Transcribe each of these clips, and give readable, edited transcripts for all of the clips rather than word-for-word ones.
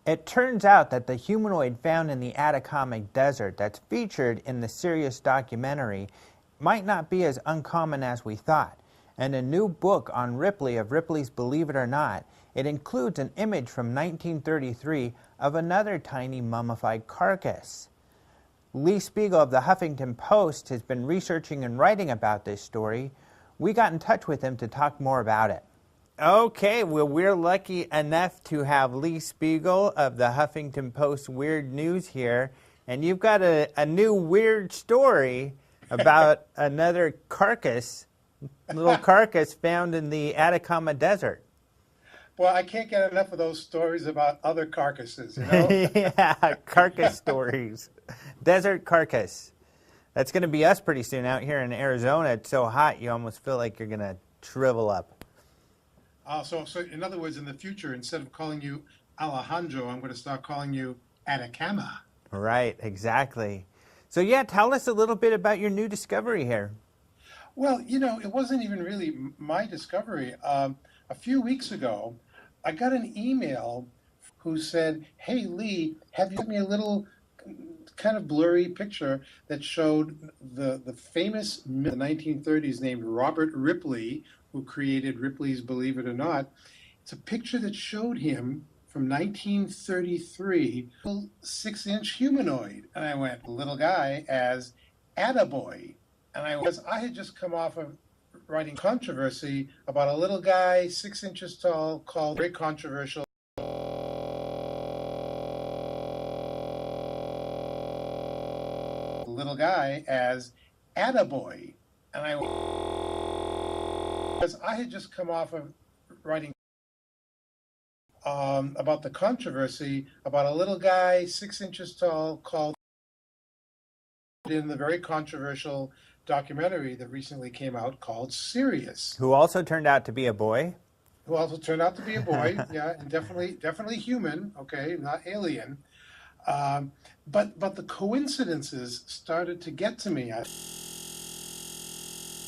It turns out that the humanoid found in the Atacama desert that's featured in the Sirius documentary might not be as uncommon as we thought. And a new book on Ripley of Ripley's Believe It or Not, it includes an image from 1933 of another tiny mummified carcass. Lee Speigel of the Huffington Post has been researching and writing about this story. We got in touch with him to talk more about it. Okay, well, we're lucky enough to have Lee Speigel of the Huffington Post Weird News here, and you've got a new weird story about another carcass, little carcass found in the Atacama desert. Well, I can't get enough of those stories about other carcasses, you know? Yeah, carcass stories. Desert carcass. That's going to be us pretty soon out here in Arizona. It's so hot you almost feel like you're going to shrivel up. So in other words, in the future, instead of calling you Alejandro, I'm going to start calling you Atacama. Right, exactly. So yeah, tell us a little bit about your new discovery here. Well, you know, it wasn't even really my discovery. A few weeks ago, I got an email who said, "Hey, Lee, have you sent me a little kind of blurry picture that showed the famous in the 1930s named Robert Ripley, who created Ripley's Believe It or Not. It's a picture that showed him from 1933, 6-inch humanoid." And I went, little guy as Attaboy. And because I had just come off of writing controversy about a little guy 6 inches tall called very controversial little guy as Attaboy. And because I had just come off of writing about the controversy about a little guy 6 inches tall called in the very controversial documentary that recently came out called Sirius. Who also turned out to be a boy. Who also turned out to be a boy, yeah, and definitely human, okay, not alien. But the coincidences started to get to me.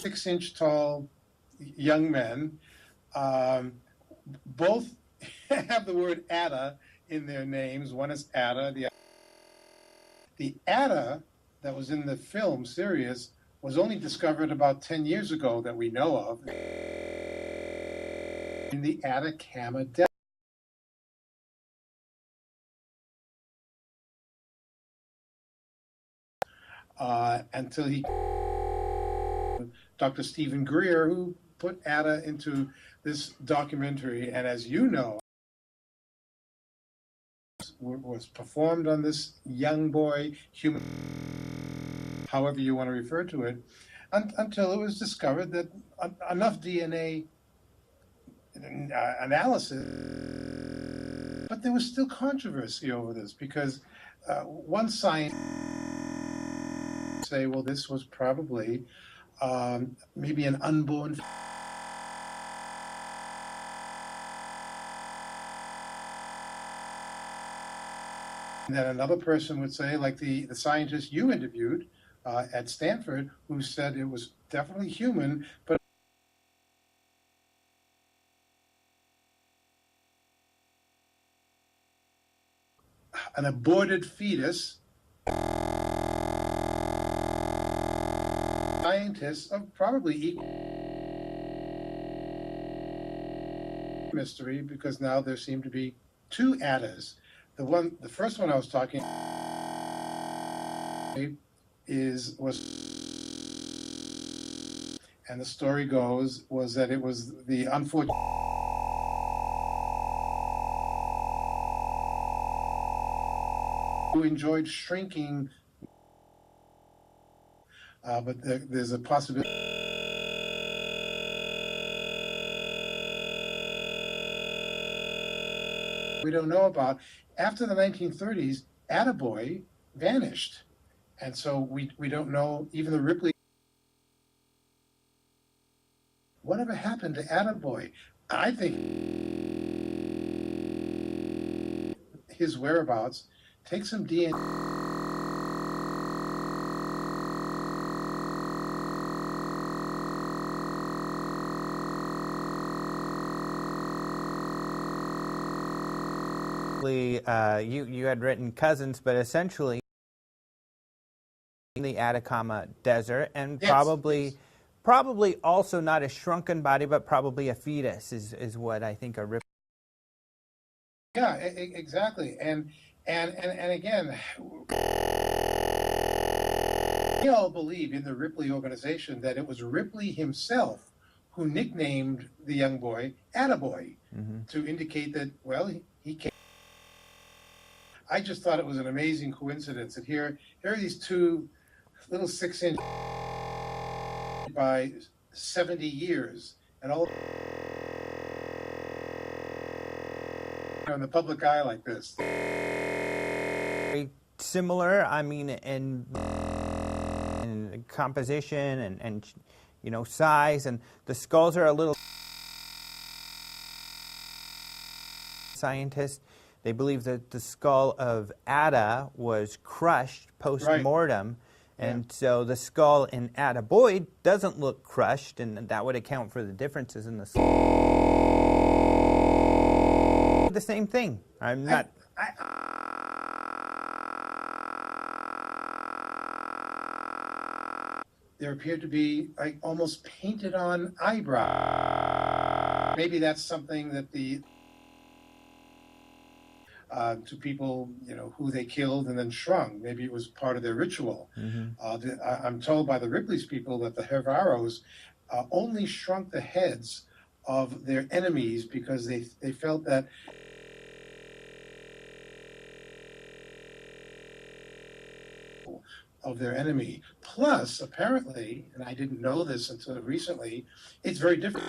6-inch tall young men, both have the word Atta in their names. One is Atta. The Atta that was in the film Sirius was only discovered about 10 years ago that we know of in the Atacama desert. Until Dr. Stephen Greer, who put Atta into this documentary, and as you know, was performed on this young boy, human, however you want to refer to it, until it was discovered that enough DNA analysis, but there was still controversy over this because one scientist say, well, this was probably maybe an unborn. And then another person would say, like the scientist you interviewed at Stanford, who said it was definitely human, but an aborted fetus. Scientists are probably equal mystery because now there seem to be two Attas. The first one I was talking was, and the story goes was that it was the unfortunate who enjoyed shrinking, but there's a possibility. We don't know about. After the 1930s, Attaboy vanished. And so we don't know, even the Ripley. Whatever happened to Attaboy? I think his whereabouts, take some DNA. you had written cousins, but essentially the Atacama Desert, and Yes, yes. probably also not a shrunken body, but probably a fetus is what I think a Ripley. Yeah, exactly. And again, we all believe in the Ripley organization that it was Ripley himself who nicknamed the young boy Attaboy to indicate that, well, he came. I just thought it was an amazing coincidence that here are these two little 6-inch by 70 years, and all in the public eye like this. Very similar, I mean, in composition and you know, size, and the skulls are a little. Scientists, they believe that the skull of Atta was crushed post-mortem, and so the skull in Attaboy doesn't look crushed, and that would account for the differences in the skull. The same thing. I'm not. There appeared to be like almost painted on eyebrow. Maybe that's something that the to people, you know, who they killed and then shrunk. Maybe it was part of their ritual. I'm told by the Ripley's people that the Hervaros only shrunk the heads of their enemies because they felt that of their enemy. Plus, apparently, and I didn't know this until recently, it's very different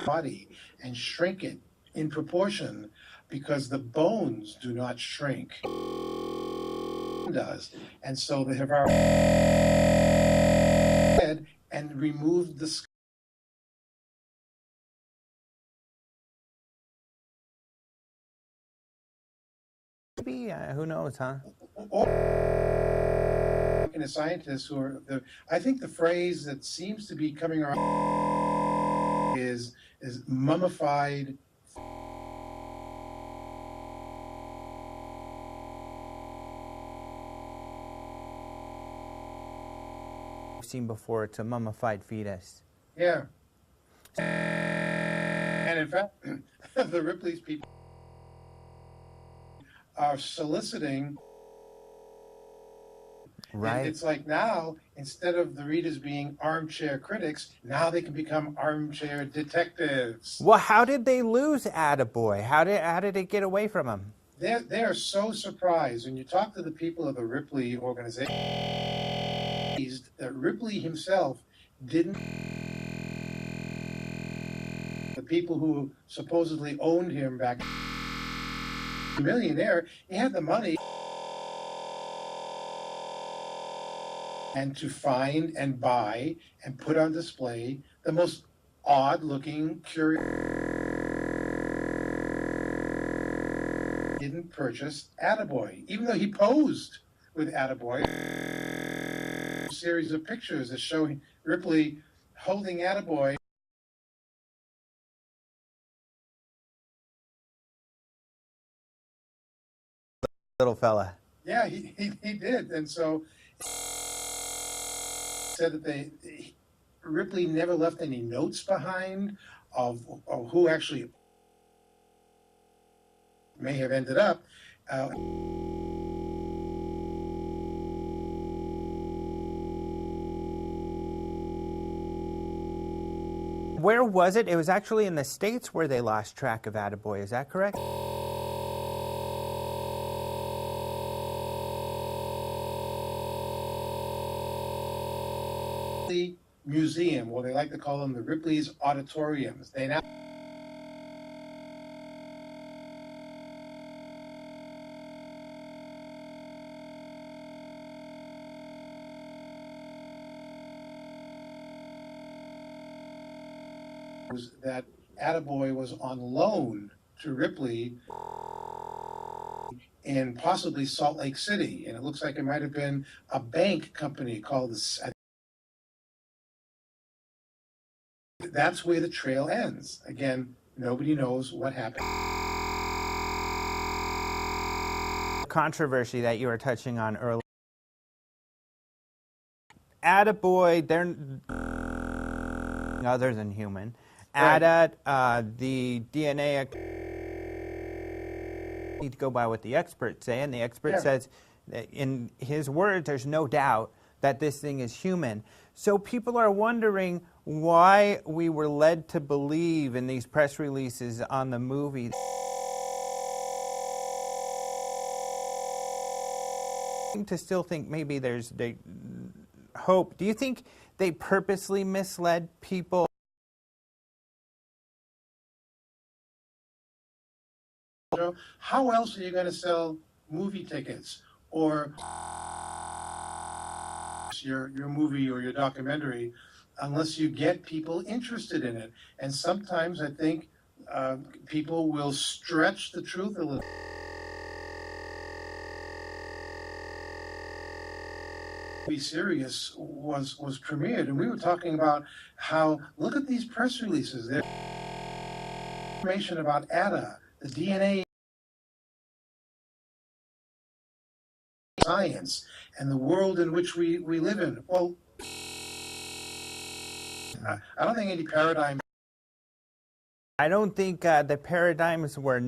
body and shrink it in proportion because the bones do not shrink. It does. And so they have our head and removed the skull. Maybe, who knows, huh? Or scientists who are I think the phrase that seems to be coming around is mummified. Seen before, it's a mummified fetus. Yeah. And in fact, the Ripley's people are soliciting. Right. It's like now, instead of the readers being armchair critics, now they can become armchair detectives. Well, how did they lose Attaboy? How did it get away from him? They are so surprised when you talk to the people of the Ripley organization that Ripley himself didn't. The people who supposedly owned him back, millionaire, he had the money. And to find and buy and put on display the most odd-looking, curious. Didn't purchase Attaboy, even though he posed with Attaboy. A series of pictures that show Ripley holding Attaboy. Little fella. Yeah, he did, and so. Said that Ripley never left any notes behind of who actually may have ended up. Where was it? It was actually in the States where they lost track of Attaboy. Is that correct? Museum, or they like to call them the Ripley's auditoriums. They now that Attaboy was on loan to Ripley in possibly Salt Lake City, and it looks like it might have been a bank company called the. That's where the trail ends. Again, nobody knows what happened. controversy that you were touching on earlier. Attaboy, they're other than human. Right. The DNA need to go by what the experts say, and the expert says, that in his words, there's no doubt that this thing is human. So people are wondering why we were led to believe in these press releases on the movie. To still think maybe there's hope. Do you think they purposely misled people? How else are you going to sell movie tickets or your movie or your documentary unless you get people interested in it? And sometimes I think people will stretch the truth a little. Sirius was premiered, and we were talking about how, look at these press releases. There's information about ADA, the DNA science, and the world in which we live in. Well, I don't think any paradigm. I don't think the paradigms were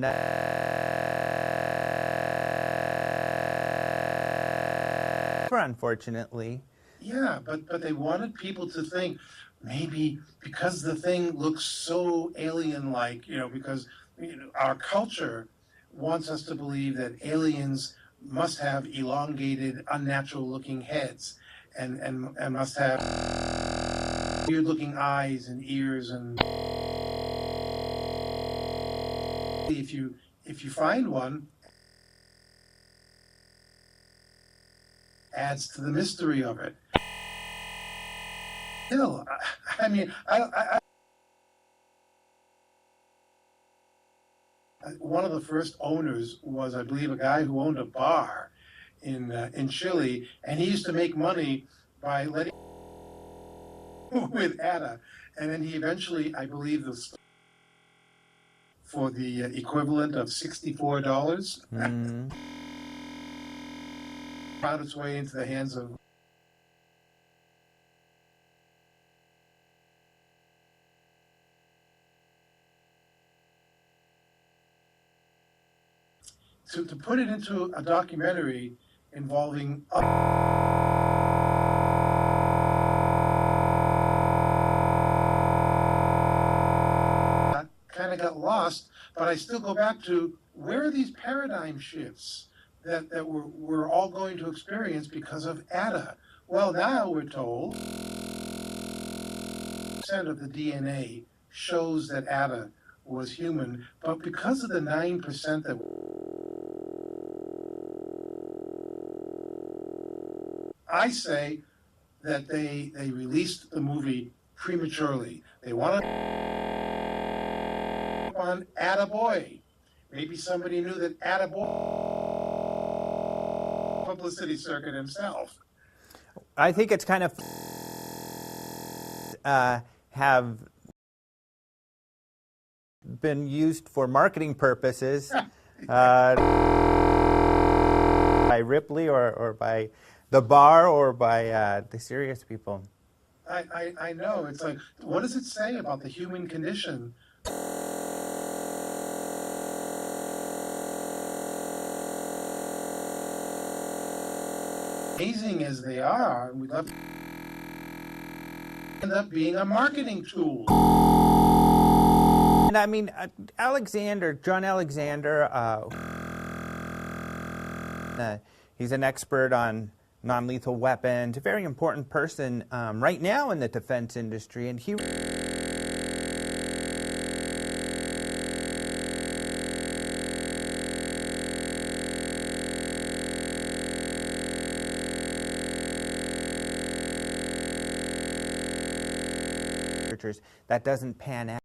unfortunately. Yeah, but they wanted people to think maybe because the thing looks so alien-like, because our culture wants us to believe that aliens must have elongated, unnatural-looking heads, and must have weird-looking eyes and ears, and if you find one, adds to the mystery of it. Still, I mean, one of the first owners was, I believe, a guy who owned a bar in Chile, and he used to make money by letting with ADA, and then he eventually, I believe, for the equivalent of $64. Found its way into the hands of to put it into a documentary involving kind of got lost, but I still go back to, where are these paradigm shifts that we're all going to experience because of ADA? Well, now we're told of the DNA shows that ADA was human, but because of the 9% that I say that they released the movie prematurely. They wanted on Attaboy. Maybe somebody knew that Attaboy publicity circuit himself. I think it's kind of have been used for marketing purposes by Ripley or by the bar or by the Sirius people. I know. It's like, what does it say about the human condition? Amazing as they are, we'd love to end up being a marketing tool. And I mean, John Alexander, he's an expert on non-lethal weapons, a very important person right now in the defense industry, and he that doesn't pan out.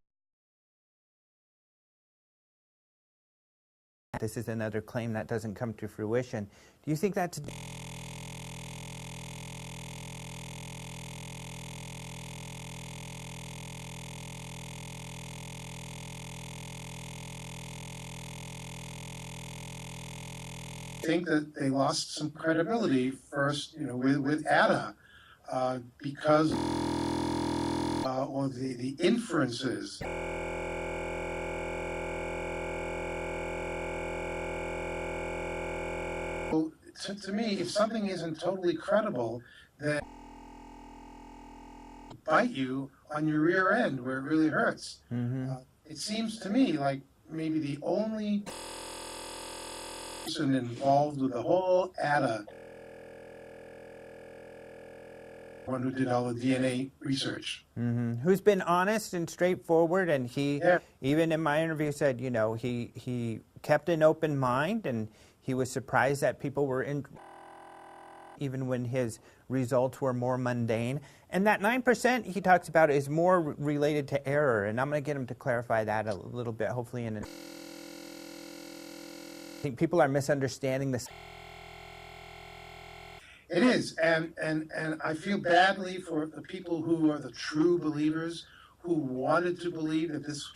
This is another claim that doesn't come to fruition. Do you think that's think that they lost some credibility first, with Ada, because or the inferences. To me, if something isn't totally credible, then bite you on your rear end where it really hurts. It seems to me like maybe the only person involved with the whole Ada, one who did all the DNA research. Who's been honest and straightforward, and he, even in my interview, said, he kept an open mind, and he was surprised that people were in, even when his results were more mundane. And that 9% he talks about is more related to error, and I'm going to get him to clarify that a little bit, hopefully. I think people are misunderstanding this. It is, and I feel badly for the people who are the true believers, who wanted to believe that this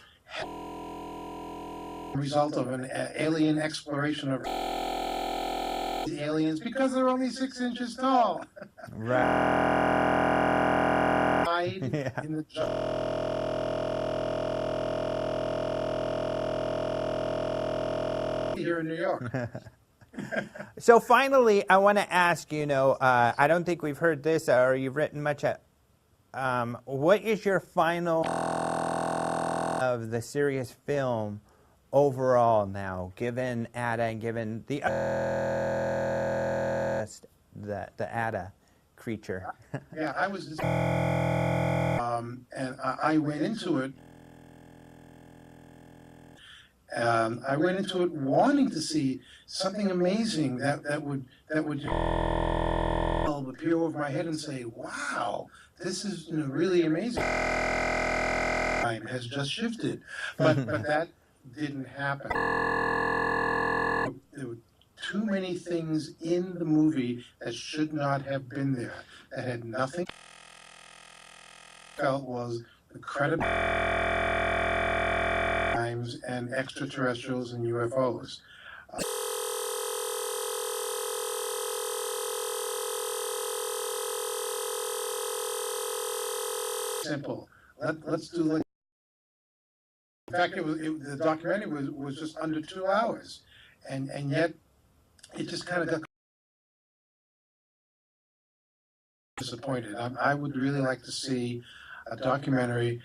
result of an alien exploration of the aliens, because they're only 6 inches tall. Right. In the here in New York. So finally, I want to ask, I don't think we've heard this, or you've written much. What is your final of the Sirius film overall now, given Ada and given the Ada creature? Yeah, I was, and I went into it. I went into it wanting to see something amazing that would appear over my head and say, "Wow, this is really amazing." Time has just shifted, but that didn't happen. There were too many things in the movie that should not have been there. That had nothing. Felt was the credibility and extraterrestrials and UFOs. Simple. Let's do like. In fact, the documentary was just under 2 hours, and yet it just kind of got disappointed. I would really like to see a documentary.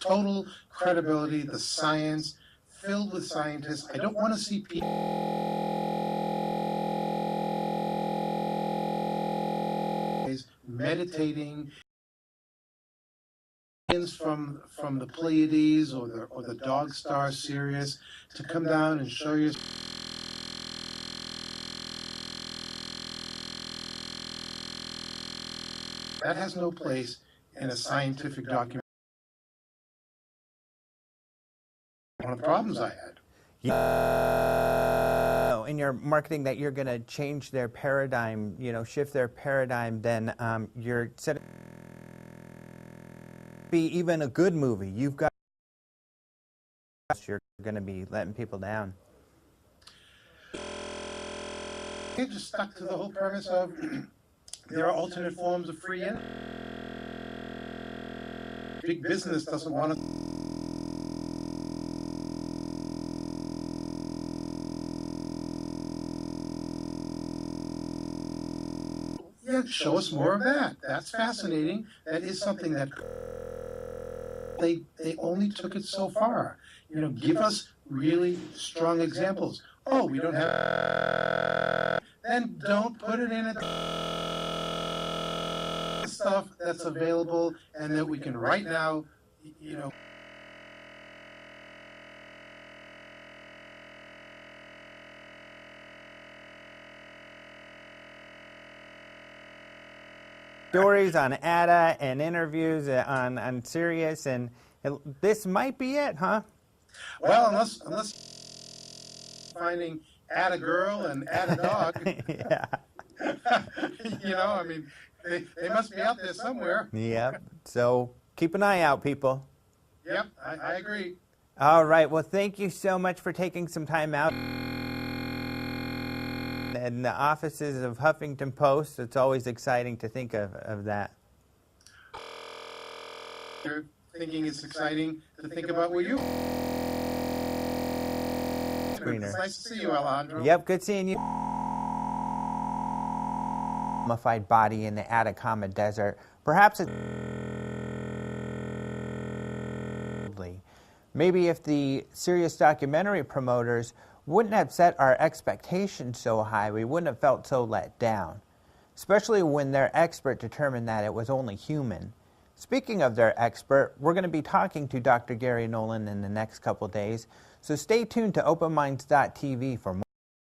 Total credibility, the science, filled with scientists. I don't want to see people meditating from the Pleiades or the dog star Sirius to come down and show you. That has no place in a scientific document. One of the problems I had. In your marketing, that you're going to change their paradigm, shift their paradigm, then you're set. Be even a good movie. You've got. You're going to be letting people down. They just stuck to the whole premise of there are alternate forms of free energy. Big business doesn't want to. Yeah, show us more of that. That's fascinating. That is something that they only took it so far. Give us really strong examples. Oh, we don't have. Then don't put it in stuff that's available and that we can right now, Stories on Ada and interviews on Sirius, and this might be it, huh? Well, unless finding Ada girl and Ada dog. Yeah. I mean, they must be out there somewhere. Yep. So keep an eye out, people. Yep, I agree. All right. Well, thank you so much for taking some time out in the offices of Huffington Post. It's always exciting to think of that. You're thinking it's exciting to think about where you... Screener. It's nice to see you, Alejandro. Yep, good seeing you. Mummified body in the Atacama Desert. Perhaps it's... Maybe if the Sirius documentary promoters wouldn't have set our expectations so high, we wouldn't have felt so let down. Especially when their expert determined that it was only human. Speaking of their expert, we're going to be talking to Dr. Gary Nolan in the next couple days, so stay tuned to OpenMinds.TV for more.